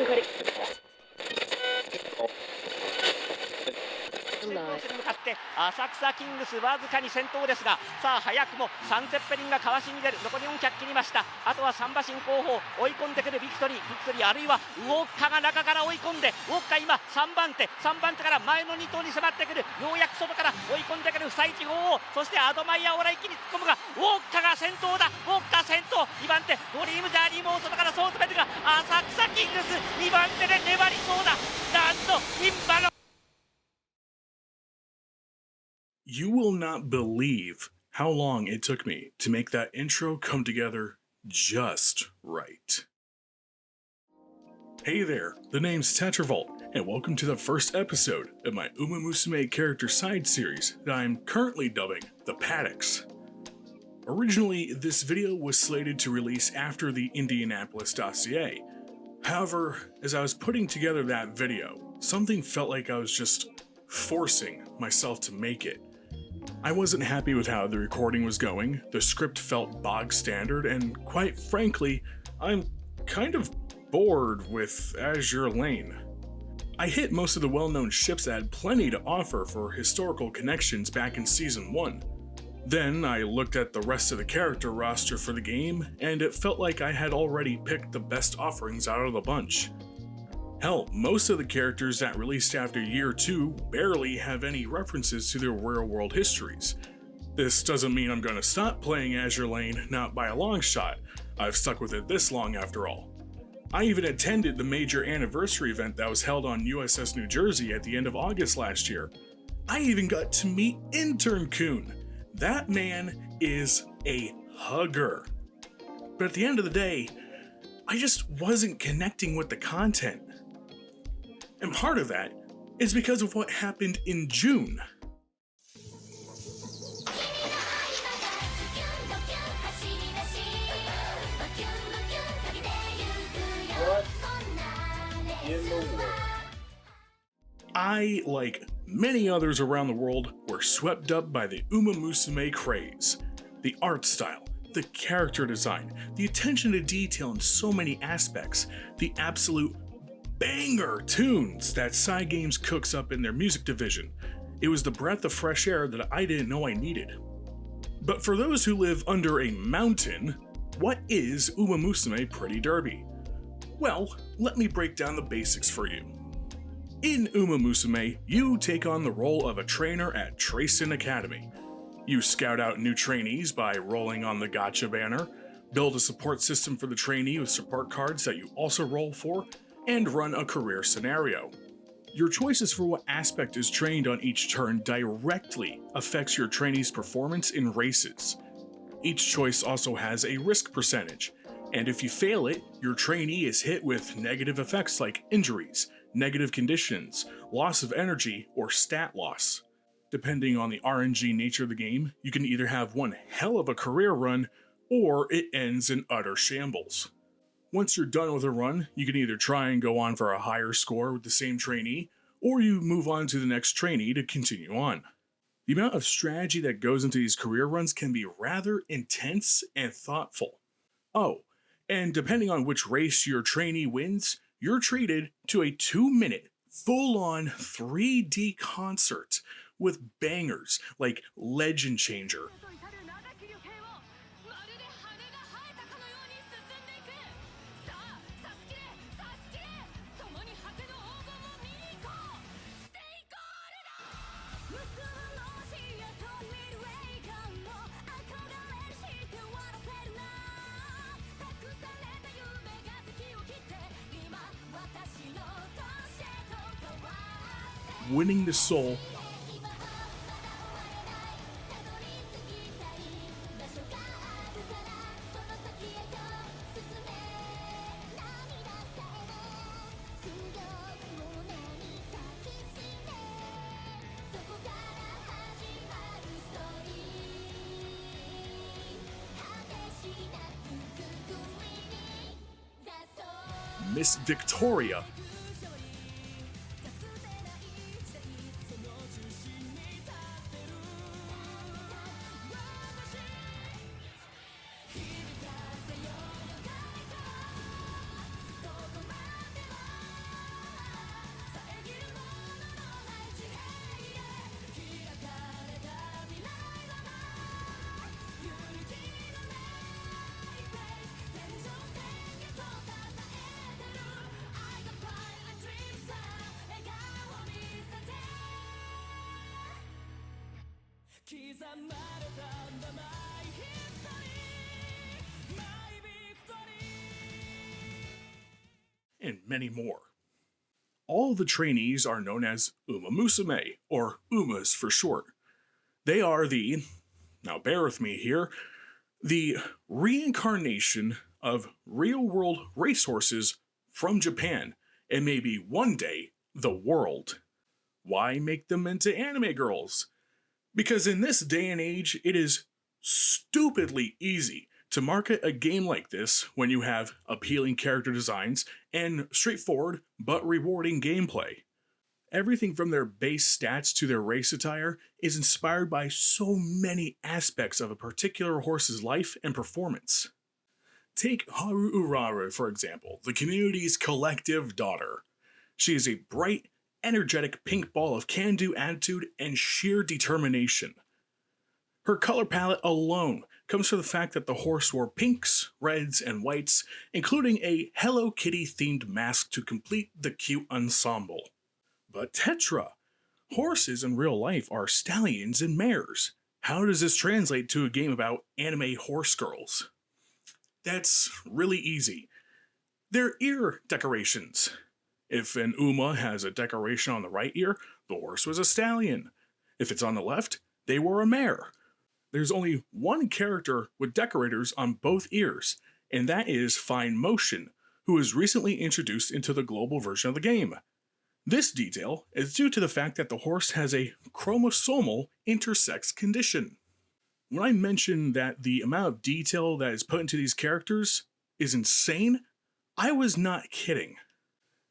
向かって浅草キングスわずかに先頭ですが、さあ早くもサンゼッペリンがかわしに出る。残り400切りました。あとは3馬身後方追い込んでくるビクトリーあるいはウォッカが中から追い込んで、ウォッカ今3番手から前の2頭に迫ってくる。ようやく外から追い込んでくる不採地方を、そしてアドマイヤオラ一気に突っ込むがウォッカが先頭だ。ウォッカ先頭、2番手ドリームジャーニーも外からそう詰めるが、浅草キングス2番手で粘りそうだ。なんとインバロYou will not believe how long it took me to make that intro come together just right. Hey there, the name's Tetravolt, and welcome to the first episode of my Uma Musume character side series that I'm currently dubbing the Paddocks. Originally, this video was slated to release after the Indianapolis dossier. However, as I was putting together that video, something felt like I was just forcing myself to make it. I wasn't happy with how the recording was going, the script felt bog standard, and quite frankly, I'm kind of bored with Azure Lane. I hit most of the well-known ships that had plenty to offer for historical connections back in Season 1. Then I looked at the rest of the character roster for the game, and it felt like I had already picked the best offerings out of the bunch. Hell, most of the characters that released after Year 2 barely have any references to their real-world histories. This doesn't mean I'm gonna stop playing Azure Lane, not by a long shot. I've stuck with it this long after all. I even attended the major anniversary event that was held on USS New Jersey at the end of August last year. I even got to meet Intern Kun. That man is a hugger. But at the end of the day, I just wasn't connecting with the content. And part of that is because of what happened in June. What in the world? I, like many others around the world, were swept up by the Uma Musume craze. The art style, the character design, the attention to detail in so many aspects, the absolute banger tunes that Cygames cooks up in their music division. It was the breath of fresh air that I didn't know I needed. But for those who live under a mountain, what is Uma Musume Pretty Derby? Well, let me break down the basics for you. In Uma Musume, you take on the role of a trainer at Tracyn Academy. You scout out new trainees by rolling on the Gacha banner, build a support system for the trainee with support cards that you also roll for, and run a career scenario. Your choices for what aspect is trained on each turn directly affects your trainee's performance in races. Each choice also has a risk percentage, and if you fail it, your trainee is hit with negative effects like injuries, negative conditions, loss of energy, or stat loss. Depending on the RNG nature of the game, you can either have one hell of a career run, or it ends in utter shambles. Once you're done with a run, you can either try and go on for a higher score with the same trainee, or you move on to the next trainee to continue on. The amount of strategy that goes into these career runs can be rather intense and thoughtful. Oh, and depending on which race your trainee wins, you're treated to a 2-minute, full-on 3D concert with bangers like Legend Changer, winning the soul Miss Victoria. and many more. All the trainees are known as Uma Musume, or Umas for short. They are now bear with me here, the reincarnation of real-world racehorses from Japan, and maybe one day, the world. Why make them into anime girls? Because in this day and age, it is stupidly easy to market a game like this when you have appealing character designs and straightforward but rewarding gameplay. Everything from their base stats to their race attire is inspired by so many aspects of a particular horse's life and performance. Take Haru Urara, for example, the community's collective daughter. She is a bright, energetic pink ball of can-do attitude and sheer determination. Her color palette alone comes from the fact that the horse wore pinks, reds, and whites, including a Hello Kitty themed mask to complete the cute ensemble. But Tetra, horses in real life are stallions and mares. How does this translate to a game about anime horse girls? That's really easy. They're ear decorations. If an Uma has a decoration on the right ear, the horse was a stallion. If it's on the left, they were a mare. There's only one character with decorators on both ears, and that is Fine Motion, who was recently introduced into the global version of the game. This detail is due to the fact that the horse has a chromosomal intersex condition. When I mentioned that the amount of detail that is put into these characters is insane, I was not kidding.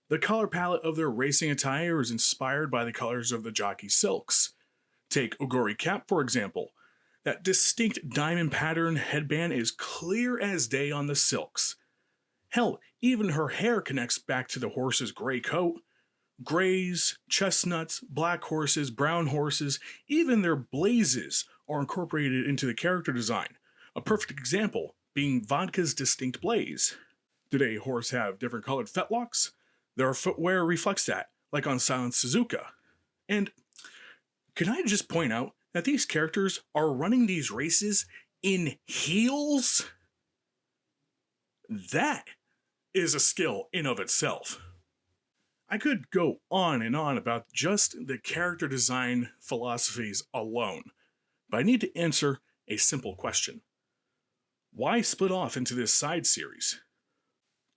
The color palette of their racing attire is inspired by the colors of the jockey silks. Take Oguri Cap, for example. That distinct diamond pattern headband is clear as day on the silks. Hell, even her hair connects back to the horse's gray coat. Grays, chestnuts, black horses, brown horses, even their blazes are incorporated into the character design. A perfect example being Vodka's distinct blaze. Did a horse have different colored fetlocks? Their footwear reflects that, like on Silent Suzuka. And can I just point out that these characters are running these races in heels? That is a skill in of itself. I could go on and on about just the character design philosophies alone, but I need to answer a simple question. Why split off into this side series?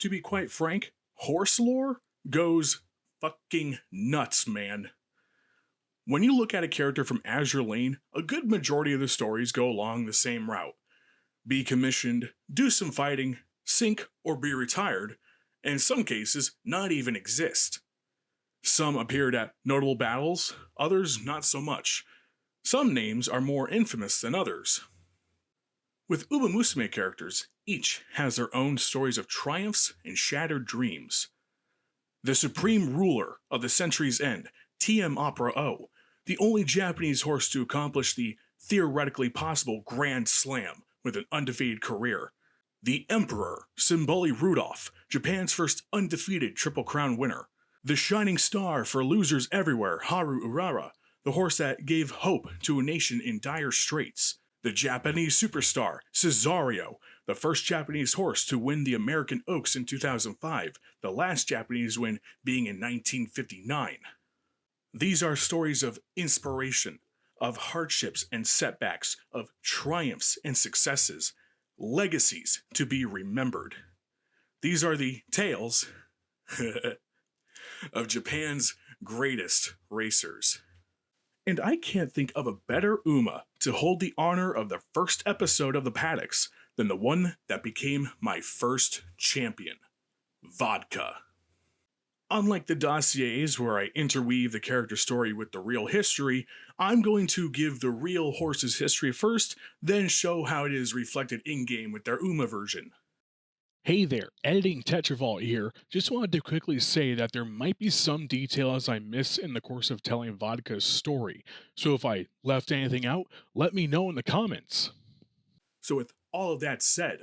To be quite frank, horse lore goes fucking nuts, man. When you look at a character from Azure Lane, a good majority of the stories go along the same route. Be commissioned, do some fighting, sink or be retired, and in some cases, not even exist. Some appeared at notable battles, others not so much. Some names are more infamous than others. With Uma Musume characters, each has their own stories of triumphs and shattered dreams. The supreme ruler of the century's end, TM Opera O, the only Japanese horse to accomplish the theoretically possible Grand Slam with an undefeated career. The Emperor, Symboli Rudolph, Japan's first undefeated Triple Crown winner. The shining star for losers everywhere, Haru Urara, the horse that gave hope to a nation in dire straits. The Japanese superstar, Cesario, the first Japanese horse to win the American Oaks in 2005, the last Japanese win being in 1959. These are stories of inspiration, of hardships and setbacks, of triumphs and successes, legacies to be remembered. These are the tales of Japan's greatest racers. And I can't think of a better Uma to hold the honor of the first episode of the Paddocks than the one that became my first champion, Vodka. Unlike the dossiers where I interweave the character story with the real history, I'm going to give the real horse's history first, then show how it is reflected in-game with their Uma version. Hey there, Editing Tetravault here. Just wanted to quickly say that there might be some details I miss in the course of telling Vodka's story, so if I left anything out, let me know in the comments. So with all of that said,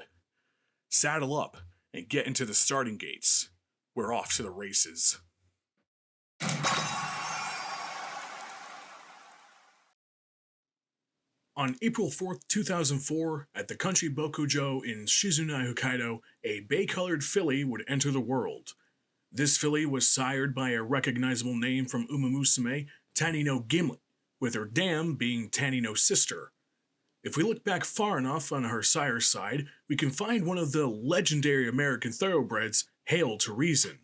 saddle up and get into the starting gates. We're off to the races. On April 4th, 2004, at the country Bokujo in Shizunai, Hokkaido, a bay-colored filly would enter the world. This filly was sired by a recognizable name from Uma Musume, Tanino Gimlet, with her dam being Tanino's sister. If we look back far enough on her sire's side, we can find one of the legendary American thoroughbreds, Hail to Reason.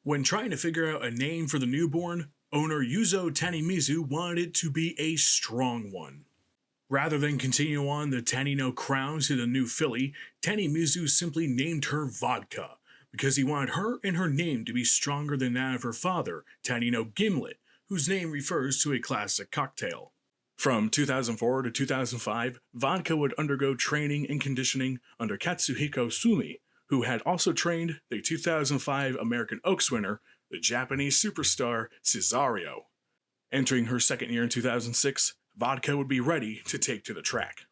When trying to figure out a name for the newborn, owner Yuzo Tanimizu wanted it to be a strong one. Rather than continue on the Tanino crown to the new filly, Tanimizu simply named her Vodka, because he wanted her and her name to be stronger than that of her father, Tanino Gimlet, whose name refers to a classic cocktail. From 2004 to 2005, Vodka would undergo training and conditioning under Katsuhiko Sumi, who had also trained the 2005 American Oaks winner, the Japanese superstar Cesario. Entering her second year in 2006, Vodka would be ready to take to the track.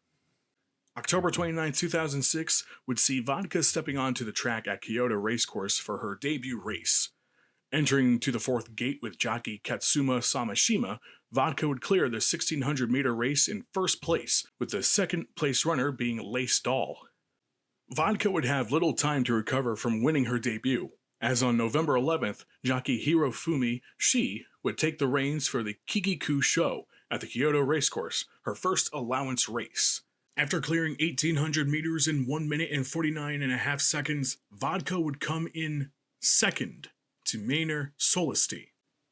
October 29, 2006 would see Vodka stepping onto the track at Kyoto Racecourse for her debut race. Entering to the fourth gate with jockey Katsuma Samashima, Vodka would clear the 1600-meter race in first place, with the second-place runner being Lace Doll. Vodka would have little time to recover from winning her debut, as on November 11th, jockey Hirofumi Shi would take the reins for the Kikiku Show at the Kyoto Racecourse, her first allowance race. After clearing 1800 meters in 1 minute and 49.5 seconds, Vodka would come in second to Maynard Solisti.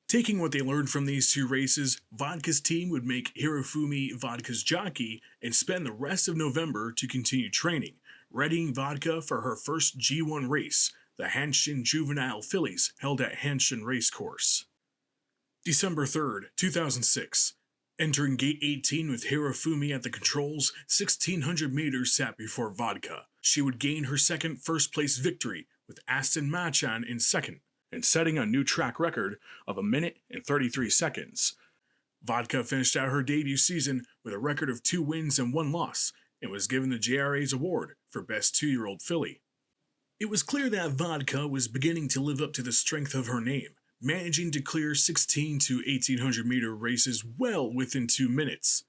Taking what they learned from these two races, Vodka's team would make Hirofumi Vodka's jockey and spend the rest of November to continue training, readying Vodka for her first G1 race, the Hanshin Juvenile Fillies held at Hanshin Racecourse. December 3rd, 2006. Entering gate 18 with Hirofumi at the controls, 1600 meters sat before Vodka. She would gain her second first-place victory, with Aston Machan in second, and setting a new track record of 1 minute and 33 seconds. Vodka finished out her debut season with a record of 2 wins and 1 loss, and was given the JRA's award for Best 2-year-old filly. It was clear that Vodka was beginning to live up to the strength of her name, managing to clear 16 to 1800 meter races well within 2 minutes.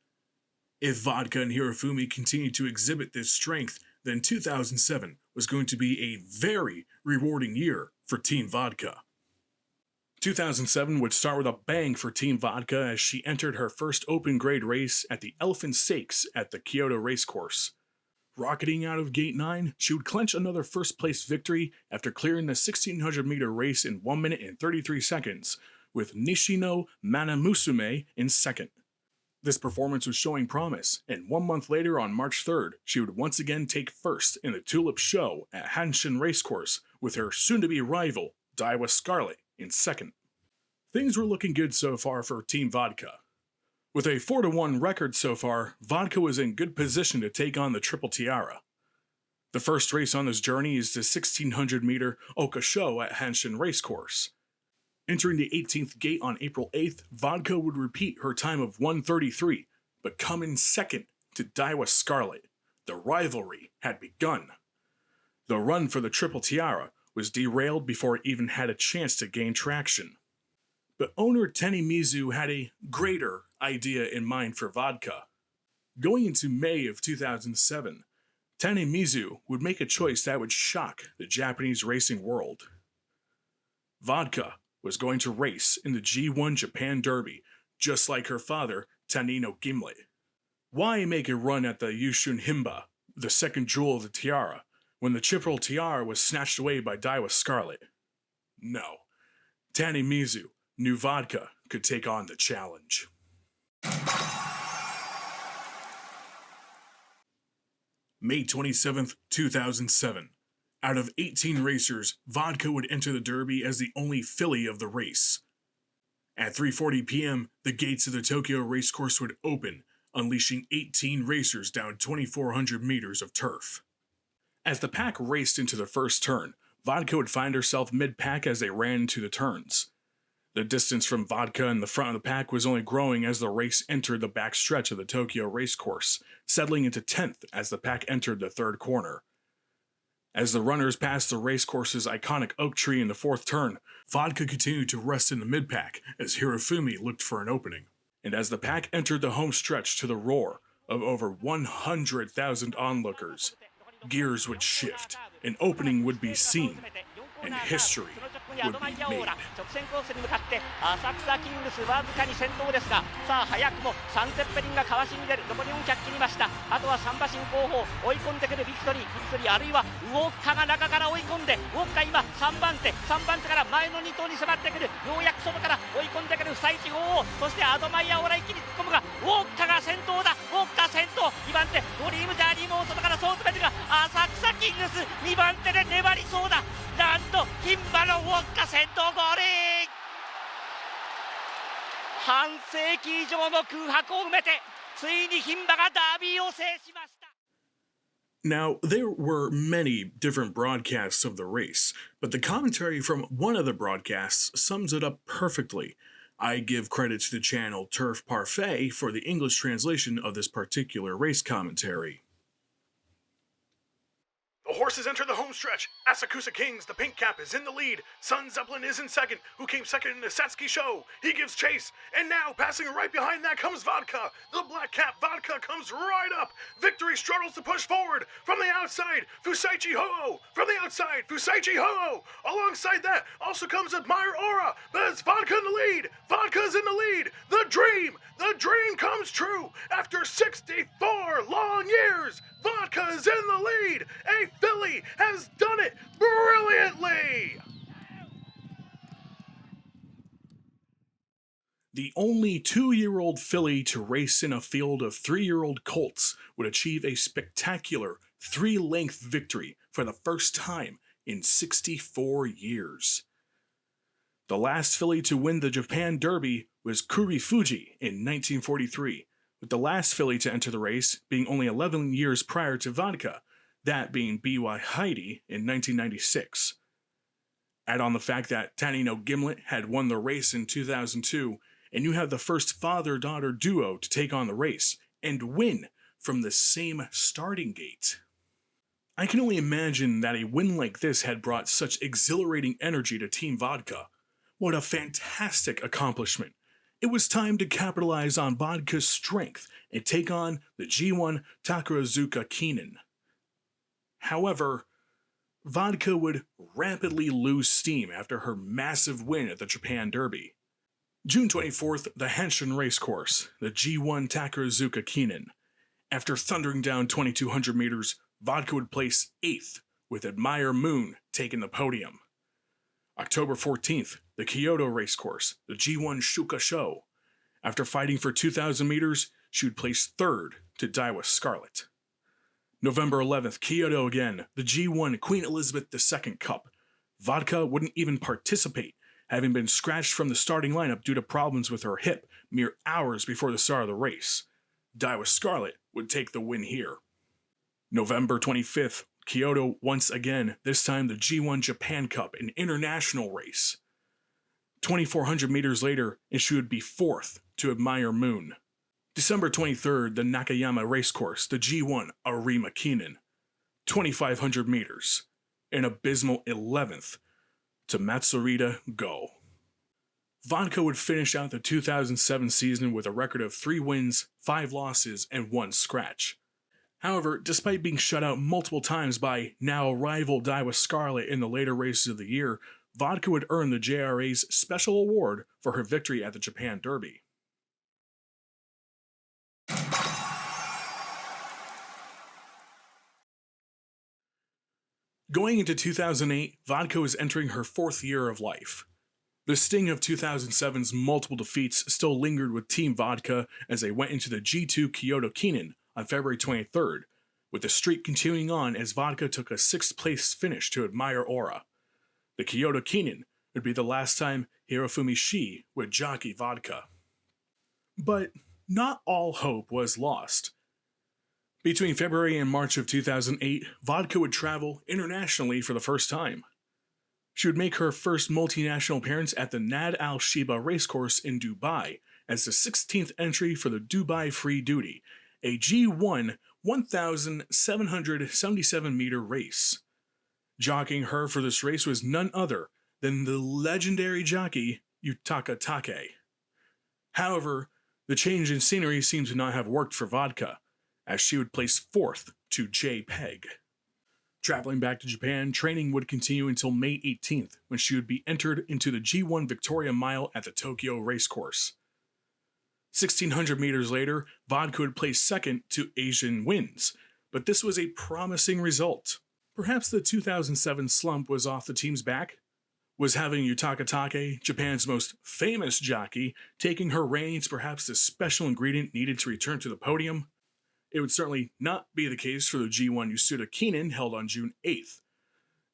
If Vodka and Hirofumi continued to exhibit this strength, then 2007 was going to be a very rewarding year for Team Vodka. 2007 would start with a bang for Team Vodka as she entered her first open grade race at the Elephant Stakes at the Kyoto Racecourse. Rocketing out of gate 9, she would clinch another first-place victory after clearing the 1600-meter race in 1 minute and 33 seconds, with Nishino Manamusume in second. This performance was showing promise, and 1 month later on March 3rd, she would once again take first in the Tulip Show at Hanshin Racecourse, with her soon-to-be rival, Daiwa Scarlet, in second. Things were looking good so far for Team Vodka. With a 4-1 record so far, Vodka was in good position to take on the Triple Tiara. The first race on this journey is the 1600-meter Oka Show at Hanshin Racecourse. Entering the 18th gate on April 8th, Vodka would repeat her time of 1:33, but come in second to Daiwa Scarlet. The rivalry had begun. The run for the Triple Tiara was derailed before it even had a chance to gain traction. But owner Tanimizu had a greater idea in mind for Vodka. Going into May of 2007, Tanimizu would make a choice that would shock the Japanese racing world. Vodka was going to race in the G1 Japan Derby, just like her father, Tanino Gimlet. Why make a run at the Yushun Himba, the second jewel of the tiara, when the Triple Tiara was snatched away by Daiwa Scarlet? No. Tanimizu knew Vodka could take on the challenge. May 27th, 2007. Out of 18 racers, Vodka would enter the Derby as the only filly of the race. At 3:40 p.m., the gates of the Tokyo Racecourse would open, unleashing 18 racers down 2,400 meters of turf. As the pack raced into the first turn, Vodka would find herself mid-pack as they ran into the turns. The distance from Vodka and the front of the pack was only growing as the race entered the back stretch of the Tokyo Racecourse, settling into 10th as the pack entered the third corner. As the runners passed the racecourse's iconic oak tree in the fourth turn, Vodka continued to rest in the mid-pack as Hirofumi looked for an opening. And as the pack entered the home stretch to the roar of over 100,000 onlookers. Gears would shift, an opening would be seen, and history would be made. 直線コースに向かって浅草キングスわずかに先頭ですが、さあ早くもサンゼッペリンがかわしに出る。残り400切りました。あとは3馬身後方追い込んでくるビクトリー、あるいはウォッカが中から追い込んで、ウォッカ今3番手から前の2頭に迫ってくる。ようやく外から追い込んでくる不採地方王、そしてアドマイヤオーラ一気に突っ込むが、ウォッカが先頭だ。ウォッカ先頭、2番手ドリームジャーニーも外からそう詰めてが、浅草キングス2番手で粘りそうだ。なんと牝馬のウォッカ先頭ゴール。半世紀以上の空白を埋めて、ついに牝馬がダービーを制しました。 Now, there were many different broadcasts of the race, but the commentary from one of the broadcasts sums it up perfectly. I give credit to the channel Turf Parfait for the English translation of this particular race commentary. The horses enter the home stretch. Asakusa Kings, the pink cap, is in the lead. Sun Zeppelin is in second, who came second in the Satsuki show. He gives chase, and now passing right behind that comes Vodka. The black cap Vodka comes right up. Victory struggles to push forward. From the outside, Fusaichi Ho-Oh. From the outside, Fusaichi Ho-Oh. Alongside that also comes Admire Aura, but it's Vodka in the lead. Vodka's in the lead. The dream comes true. After 64 long years, Vodka is in the lead. A filly has done it brilliantly. The only 2-year-old filly to race in a field of 3-year-old colts would achieve a spectacular 3-length victory for the first time in 64 years. The last filly to win the Japan Derby was Kurifuji in 1943, with the last filly to enter the race being only 11 years prior to Vodka, that being B.Y. Heidi in 1996. Add on the fact that Tanino Gimlet had won the race in 2002, and you have the first father-daughter duo to take on the race and win from the same starting gate. I can only imagine that a win like this had brought such exhilarating energy to Team Vodka. What a fantastic accomplishment. It was time to capitalize on Vodka's strength and take on the G1 Takarazuka Keenan. However, Vodka would rapidly lose steam after her massive win at the Japan Derby. June 24th, the Henshin Racecourse, the G1 Takarazuka Keenan. After thundering down 2,200 meters, Vodka would place 8th, with Admire Moon taking the podium. October 14th, the Kyoto Racecourse, the G1 Shuka Show. After fighting for 2,000 meters, she would place 3rd to Daiwa Scarlet. November 11th, Kyoto again, the G1 Queen Elizabeth II Cup. Vodka wouldn't even participate, having been scratched from the starting lineup due to problems with her hip mere hours before the start of the race. Daiwa Scarlet would take the win here. November 25th, Kyoto once again, this time the G1 Japan Cup, an international race. 2,400 meters later, and she would be 4th to Admire Moon. December 23rd, the Nakayama Racecourse, the G1 Arima Keenan. 2,500 meters, an abysmal 11th to Matsurita Go. Vodka would finish out the 2007 season with a record of 3 wins, 5 losses, and 1 scratch. However, despite being shut out multiple times by now rival Daiwa Scarlet in the later races of the year, Vodka would earn the JRA's special award for her victory at the Japan Derby. Going into 2008, Vodka was entering her 4th year of life. The sting of 2007's multiple defeats still lingered with Team Vodka as they went into the G2 Kyoto Keenan on February 23rd, with the streak continuing on as Vodka took a 6th place finish to Admire Aura. The Kyoto Keenan would be the last time Hirofumi Shi would jockey Vodka. But not all hope was lost. Between February and March of 2008, Vodka would travel internationally for the first time. She would make her first multinational appearance at the Nad Al Sheba Racecourse in Dubai as the 16th entry for the Dubai Free Duty, a G1 1,777 meter race. Jockeying her for this race was none other than the legendary jockey Yutaka Take. However, the change in scenery seemed to not have worked for Vodka. as she would place 4th to J. Peg. Traveling back to Japan, training would continue until May 18th, when she would be entered into the G1 Victoria Mile at the Tokyo Racecourse. 1,600 meters later, Vodka would place 2nd to Asian Wins, but this was a promising result. Perhaps the 2007 slump was off the team's back? Was having Yutaka Take, Japan's most famous jockey, taking her reins perhaps the special ingredient needed to return to the podium? It would certainly not be the case for the G1 Yasuda Kinen held on June 8th.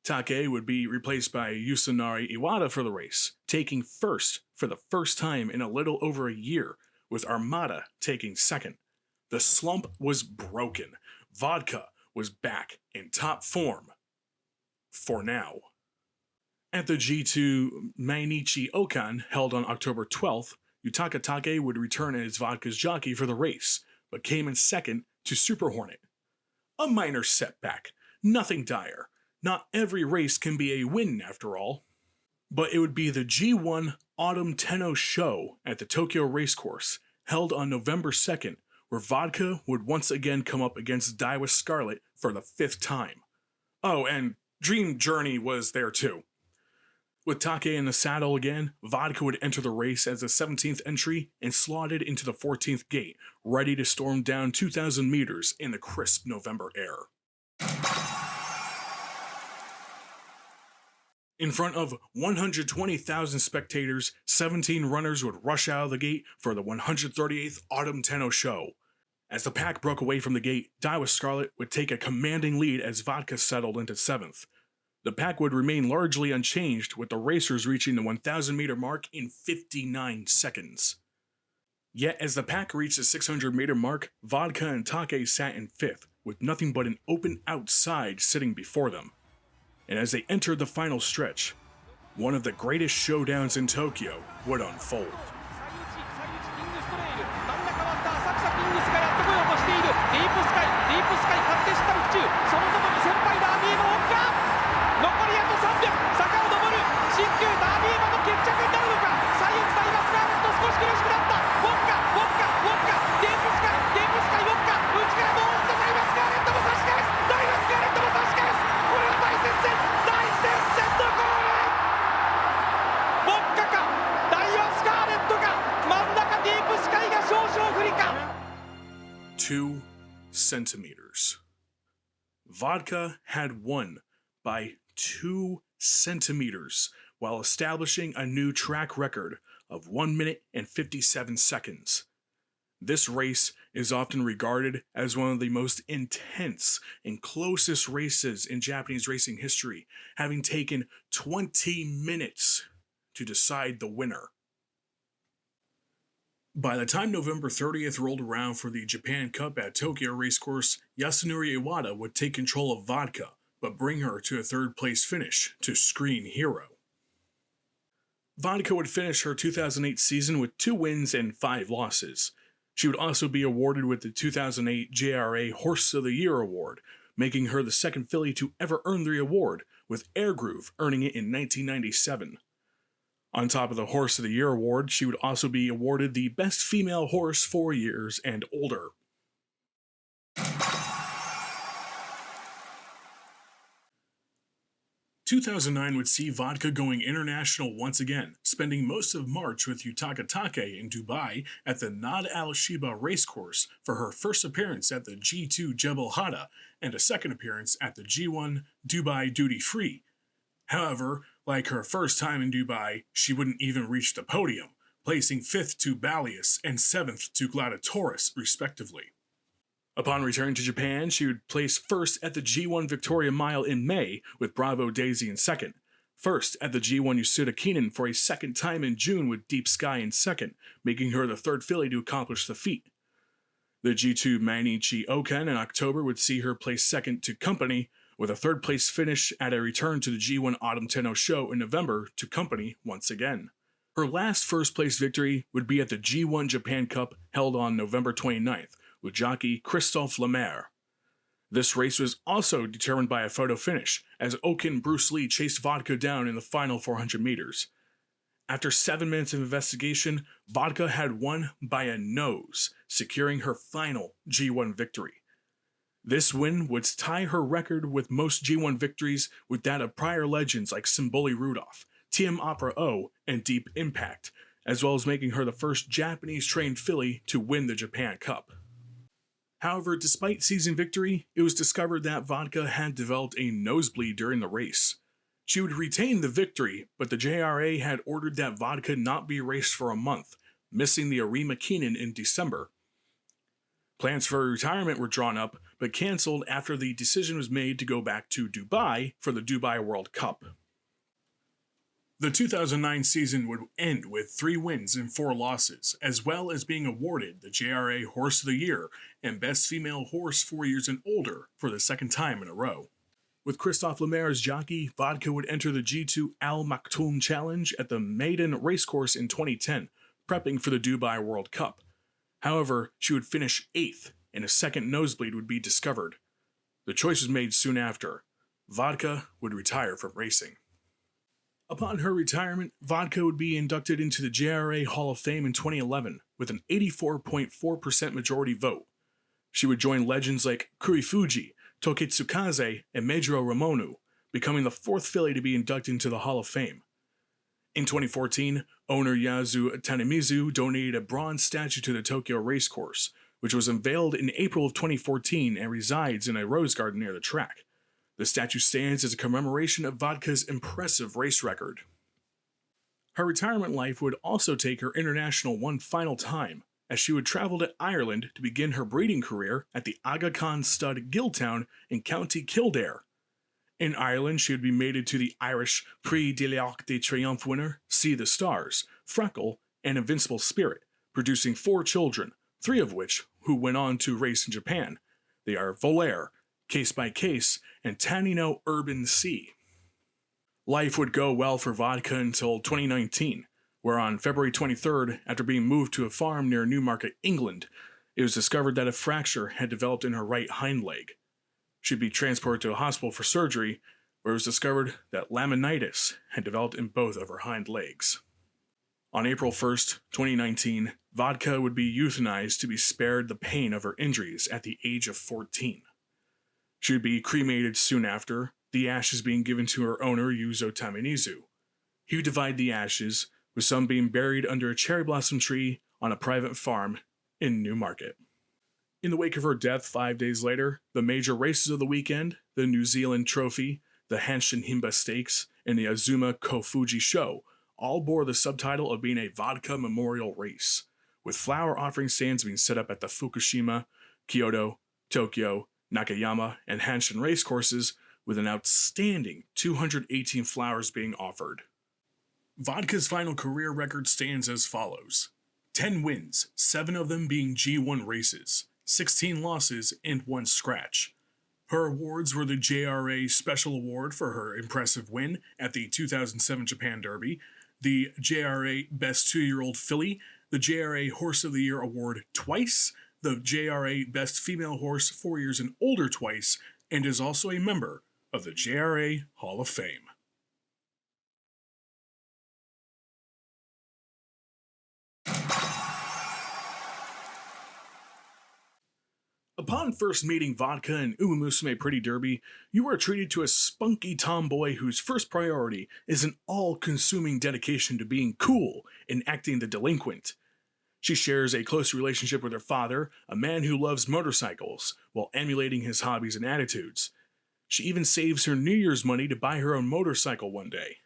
Take would be replaced by Yusunari Iwata for the race, taking 1st for the first time in a little over a year, with Armada taking 2nd. The slump was broken. Vodka was back in top form. For now. At the G2 Mainichi Okan held on October 12th, Yutaka Take would return as Vodka's jockey for the race, but came in 2nd to Super Hornet. A minor setback, nothing dire. Not every race can be a win after all. But it would be the G1 Autumn Tenno Show at the Tokyo Racecourse, held on November 2nd, where Vodka would once again come up against Daiwa Scarlet for the 5th time. Oh, and Dream Journey was there too. With Take in the saddle again, Vodka would enter the race as the 17th entry and slotted into the 14th gate, ready to storm down 2,000 meters in the crisp November air. In front of 120,000 spectators, 17 runners would rush out of the gate for the 138th Autumn Tenno Show. As the pack broke away from the gate, Daiwa Scarlet would take a commanding lead as Vodka settled into 7th. The pack would remain largely unchanged, with the racers reaching the 1,000-meter mark in 59 seconds. Yet as the pack reached the 600-meter mark, Vodka and Take sat in 5th, with nothing but an open outside sitting before them. And as they entered the final stretch, one of the greatest showdowns in Tokyo would unfold. Two centimeters. Vodka had won by 2 centimeters while establishing a new track record of 1 minute and 57 seconds. This race is often regarded as one of the most intense and closest races in Japanese racing history, having taken 20 minutes to decide the winner. By the time November 30th rolled around for the Japan Cup at Tokyo Racecourse, Yasunori Iwata would take control of Vodka, but bring her to a 3rd place finish to screen hero. Vodka would finish her 2008 season with 2 wins and 5 losses. She would also be awarded with the 2008 JRA Horse of the Year award, making her the 2nd filly to ever earn the award, with Air Groove earning it in 1997. On top of the Horse of the Year award, she would also be awarded the Best Female Horse 4 years and older. (2009) would see Vodka going international once again, spending most of March with Yutaka Take in Dubai at the Nad al-Shiba racecourse for her first appearance at the G2 Jebel Hada and a 2nd appearance at the G1 Dubai Duty Free. However, like her first time in Dubai, she wouldn't even reach the podium, placing 5th to Balius and 7th to Gladiatoris, respectively. Upon returning to Japan, she would place 1st at the G1 Victoria Mile in May, with Bravo Daisy in 2nd, 1st at the G1 Yasuda Kinen for a 2nd time in June with Deep Sky in 2nd, making her the 3rd filly to accomplish the feat. The G2 Mainichi Okan in October would see her place 2nd to Company, with a 3rd place finish at a return to the G1 Autumn Tenno Show in November to Company once again. Her last 1st place victory would be at the G1 Japan Cup held on November 29th, with jockey Christophe Lemaire. This race was also determined by a photo finish, as Okan Bruce Lee chased Vodka down in the final 400 meters. After 7 minutes of investigation, Vodka had won by a nose, securing her final G1 victory. This win would tie her record with most G1 victories with that of prior legends like Symboli Rudolph, TM Opera O, and Deep Impact, as well as making her the first Japanese-trained filly to win the Japan Cup. However, despite season victory, it was discovered that Vodka had developed a nosebleed during the race. She would retain the victory, but the JRA had ordered that Vodka not be raced for a month, missing the Arima Keenan in December. Plans for her retirement were drawn up, but cancelled after the decision was made to go back to Dubai for the Dubai World Cup. The 2009 season would end with 3 wins and 4 losses, as well as being awarded the JRA Horse of the Year and Best Female Horse 4 years and older for the second time in a row. With Christophe Lemaire as jockey, Vodka would enter the G2 Al Maktoum Challenge at the Maiden Racecourse in 2010, prepping for the Dubai World Cup. However, she would finish 8th, and a second nosebleed would be discovered. The choice was made soon after. Vodka would retire from racing. Upon her retirement, Vodka would be inducted into the JRA Hall of Fame in 2011 with an 84.4% majority vote. She would join legends like Kurifuji, Toketsukaze, and Meijiro Ramonu, becoming the 4th filly to be inducted into the Hall of Fame. In 2014, owner Yasu Tanemizu donated a bronze statue to the Tokyo Racecourse, which was unveiled in April of 2014 and resides in a rose garden near the track. The statue stands as a commemoration of Vodka's impressive race record. Her retirement life would also take her international one final time, as she would travel to Ireland to begin her breeding career at the Aga Khan stud Giltown in County Kildare. In Ireland, she would be mated to the Irish Prix de l'Arc de Triomphe winner See the Stars, Freckle, and Invincible Spirit, producing 4 children, 3 of which who went on to race in Japan. They are Volaire, Case by Case, and Tanino Urban Sea. Life would go well for Vodka until 2019, where on February 23rd, after being moved to a farm near Newmarket, England, it was discovered that a fracture had developed in her right hind leg. She'd be transported to a hospital for surgery, where it was discovered that laminitis had developed in both of her hind legs. On April 1st, 2019, Vodka would be euthanized to be spared the pain of her injuries at the age of 14. She would be cremated soon after, the ashes being given to her owner Yuzo Tamenizu. He would divide the ashes, with some being buried under a cherry blossom tree on a private farm in Newmarket. In the wake of her death 5 days later, the major races of the weekend, the New Zealand Trophy, the Hanshin Himba Stakes, and the Azuma Kofuji Show, all bore the subtitle of being a Vodka memorial race, with flower offering stands being set up at the Fukushima, Kyoto, Tokyo, Nakayama, and Hanshin racecourses, with an outstanding 218 flowers being offered. Vodka's final career record stands as follows: 10 wins, 7 of them being G1 races, 16 losses, and 1 scratch. Her awards were the JRA Special Award for her impressive win at the 2007 Japan Derby, the JRA Best 2-Year-Old Filly, the JRA Horse of the Year Award twice, the JRA Best Female Horse 4 years and older twice, and is also a member of the JRA Hall of Fame. Upon first meeting Vodka in Umamusume Pretty Derby, you are treated to a spunky tomboy whose first priority is an all-consuming dedication to being cool and acting the delinquent. She shares a close relationship with her father, a man who loves motorcycles, while emulating his hobbies and attitudes. She even saves her New Year's money to buy her own motorcycle one day.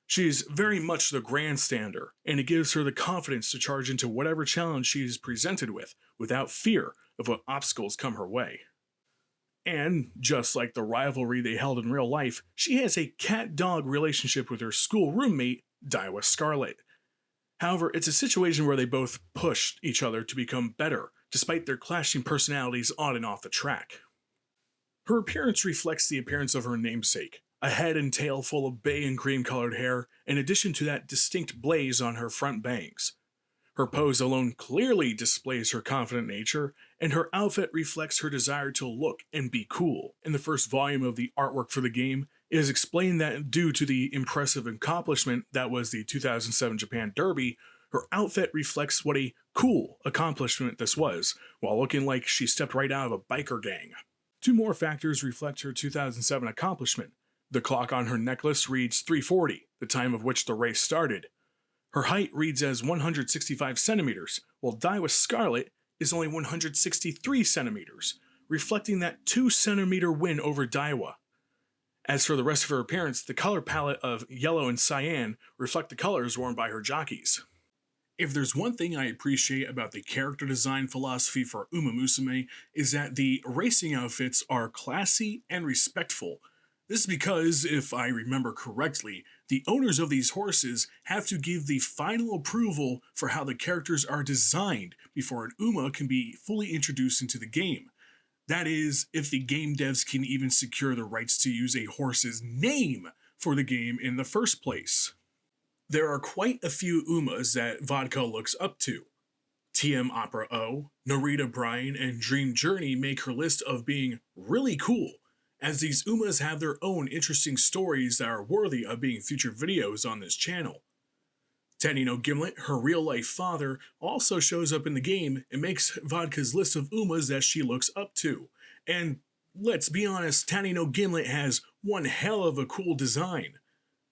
She is very much the grandstander, and it gives her the confidence to charge into whatever challenge she is presented with, without fear of what obstacles come her way. And, just like the rivalry they held in real life, she has a cat-dog relationship with her school roommate, Daiwa Scarlet. However, it's a situation where they both push each other to become better, despite their clashing personalities on and off the track. Her appearance reflects the appearance of her namesake, a head and tail full of bay and cream-colored hair, in addition to that distinct blaze on her front bangs. Her pose alone clearly displays her confident nature, and her outfit reflects her desire to look and be cool. In the first volume of the artwork for the game, It is explained that due to the impressive accomplishment that was the 2007 Japan Derby, her outfit reflects what a cool accomplishment this was, while looking like she stepped right out of a biker gang. Two more factors reflect her 2007 accomplishment. The clock on her necklace reads 3:40, the time of which the race started. Her height reads as 165 centimeters, while Daiwa Scarlet is only 163 centimeters, reflecting that 2 centimeter win over Daiwa. As for the rest of her appearance, the color palette of yellow and cyan reflect the colors worn by her jockeys. If there's one thing I appreciate about the character design philosophy for Uma Musume is that the racing outfits are classy and respectful. This is because, if I remember correctly, the owners of these horses have to give the final approval for how the characters are designed before an Uma can be fully introduced into the game. That is, if the game devs can even secure the rights to use a horse's name for the game in the first place. There are quite a few Umas that Vodka looks up to. TM Opera O, Narita Bryan, and Dream Journey make her list of being really cool, as these Umas have their own interesting stories that are worthy of being featured videos on this channel. Tanino Gimlet, her real-life father, also shows up in the game and makes Vodka's list of Umas that she looks up to. And let's be honest, Tanino Gimlet has one hell of a cool design.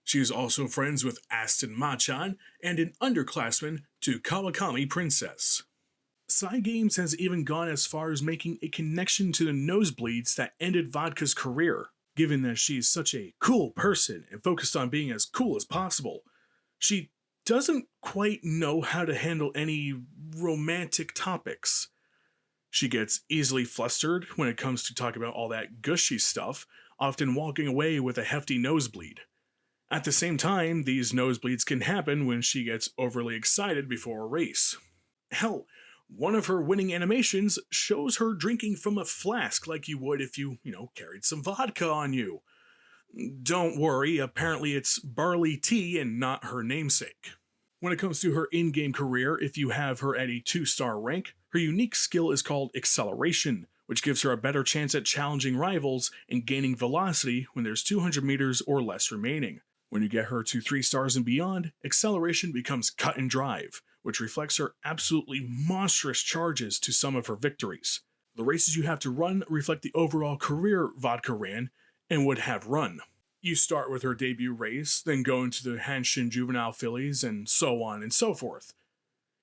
She is also friends with Aston Machan and an underclassman to Kawakami Princess. Cygames has even gone as far as making a connection to the nosebleeds that ended Vodka's career. Given that she's such a cool person and focused on being as cool as possible, she doesn't quite know how to handle any romantic topics. She gets easily flustered when it comes to talking about all that gushy stuff, often walking away with a hefty nosebleed. At the same time, these nosebleeds can happen when she gets overly excited before a race. Hell, one of her winning animations shows her drinking from a flask like you would if you carried some vodka on you. Don't worry, apparently it's barley tea and not her namesake. When it comes to her in-game career, if you have her at a 2-star rank, her unique skill is called Acceleration, which gives her a better chance at challenging rivals and gaining velocity when there's 200 meters or less remaining. When you get her to 3 stars and beyond, Acceleration becomes Cut and Drive, which reflects her absolutely monstrous charges to some of her victories. The races you have to run reflect the overall career Vodka ran and would have run. You start with her debut race, then go into the Hanshin Juvenile Fillies, and so on and so forth.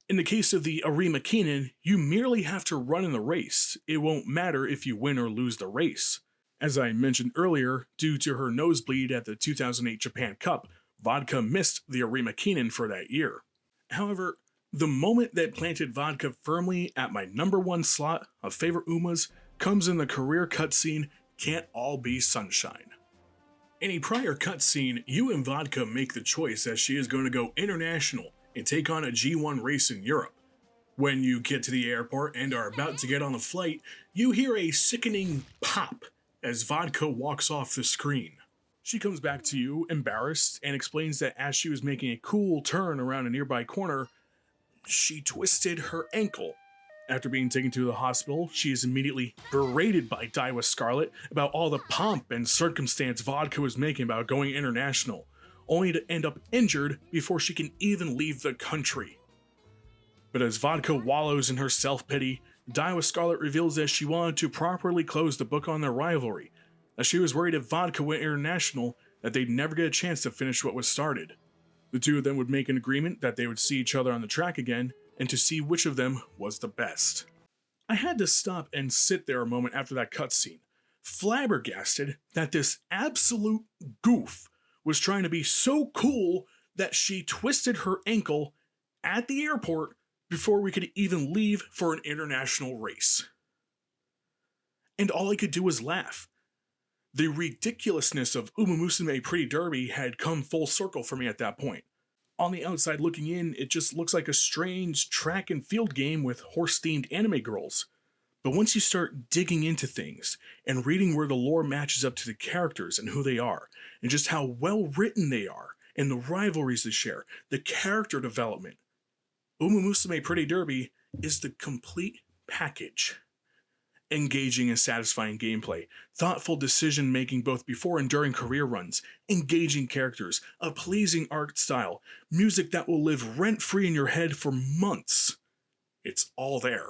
In the case of the Arima Keenan, you merely have to run in the race. It won't matter if you win or lose the race. As I mentioned earlier, due to her nosebleed at the 2008 Japan Cup, Vodka missed the Arima Keenan for that year. However, the moment that planted Vodka firmly at my #1 slot of favorite Umas comes in the career cutscene Can't All Be Sunshine. In a prior cutscene, you and Vodka make the choice that she is going to go international and take on a G1 race in Europe. When you get to the airport and are about to get on the flight, you hear a sickening pop as Vodka walks off the screen. She comes back to you, embarrassed, and explains that as she was making a cool turn around a nearby corner, she twisted her ankle. After being taken to the hospital, she is immediately berated by Daiwa Scarlet about all the pomp and circumstance Vodka was making about going international, only to end up injured before she can even leave the country. But as Vodka wallows in her self-pity, Daiwa Scarlet reveals that she wanted to properly close the book on their rivalry, as she was worried if Vodka went international that they'd never get a chance to finish what was started. The two of them would make an agreement that they would see each other on the track again, and to see which of them was the best. I had to stop and sit there a moment after that cutscene, flabbergasted that this absolute goof was trying to be so cool that she twisted her ankle at the airport before we could even leave for an international race. And all I could do was laugh. The ridiculousness of Uma Musume Pretty Derby had come full circle for me at that point. On the outside looking in, it just looks like a strange track and field game with horse-themed anime girls. But once you start digging into things and reading where the lore matches up to the characters and who they are, and just how well written they are, and the rivalries they share, the character development, Uma Musume Pretty Derby is the complete package. Engaging and satisfying gameplay, thoughtful decision making both before and during career runs, engaging characters, a pleasing art style, music that will live rent free in your head for months. It's all there.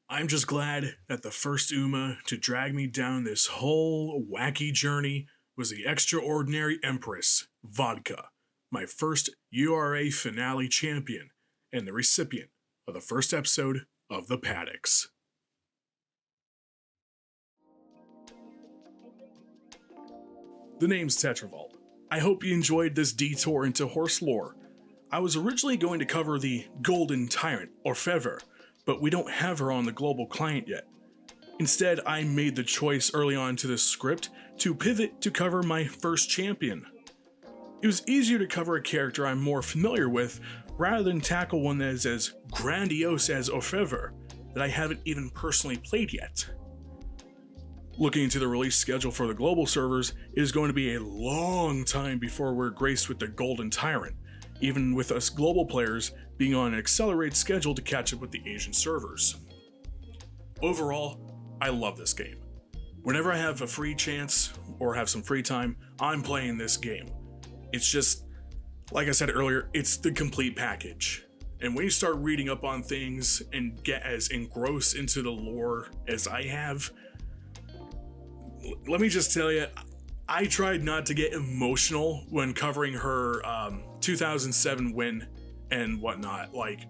I'm just glad that the first UMA to drag me down this whole wacky journey was the Extraordinary Empress, Vodka, my first URA Finale Champion, and the recipient of the first episode of the Paddocks. The name's Tetravolt. I hope you enjoyed this detour into horse lore. I was originally going to cover the Golden Tyrant, or Fever, but we don't have her on the global client yet. Instead, I made the choice early on to this script to pivot to cover my first champion. It was easier to cover a character I'm more familiar with rather than tackle one that is as grandiose as Orfever that I haven't even personally played yet. Looking into the release schedule for the global servers, it is going to be a long time before we're graced with the Golden Tyrant, even with us global players being on an accelerated schedule to catch up with the Asian servers. Overall, I love this game. Whenever I have a free chance or have some free time, I'm playing this game. It's just, like I said earlier, it's the complete package. And when you start reading up on things and get as engrossed into the lore as I have, let me just tell you, I tried not to get emotional when covering her 2007 win and whatnot. Like,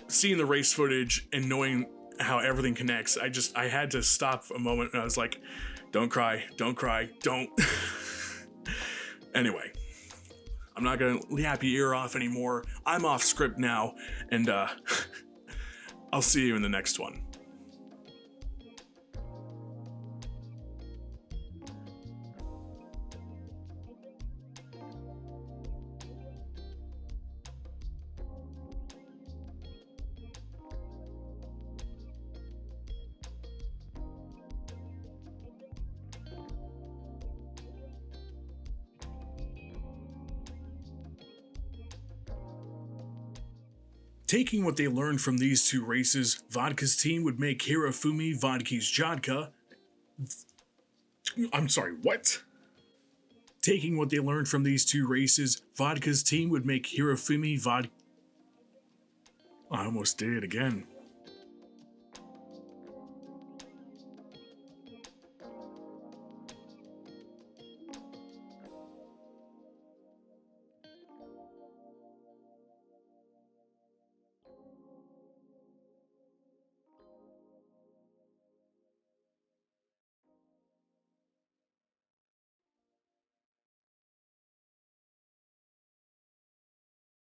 seeing the race footage and knowing how everything connects, I had to stop a moment and I was like, don't cry, don't. Anyway, I'm not gonna yap your ear off anymore. I'm off script now, and I'll see you in the next one. Taking what they learned from these two races, Vodka's team would make Hirofumi Vodka's Jodka. I'm sorry, what? Taking what they learned from these two races, Vodka's team would make Hirofumi Vodka. I almost did it again.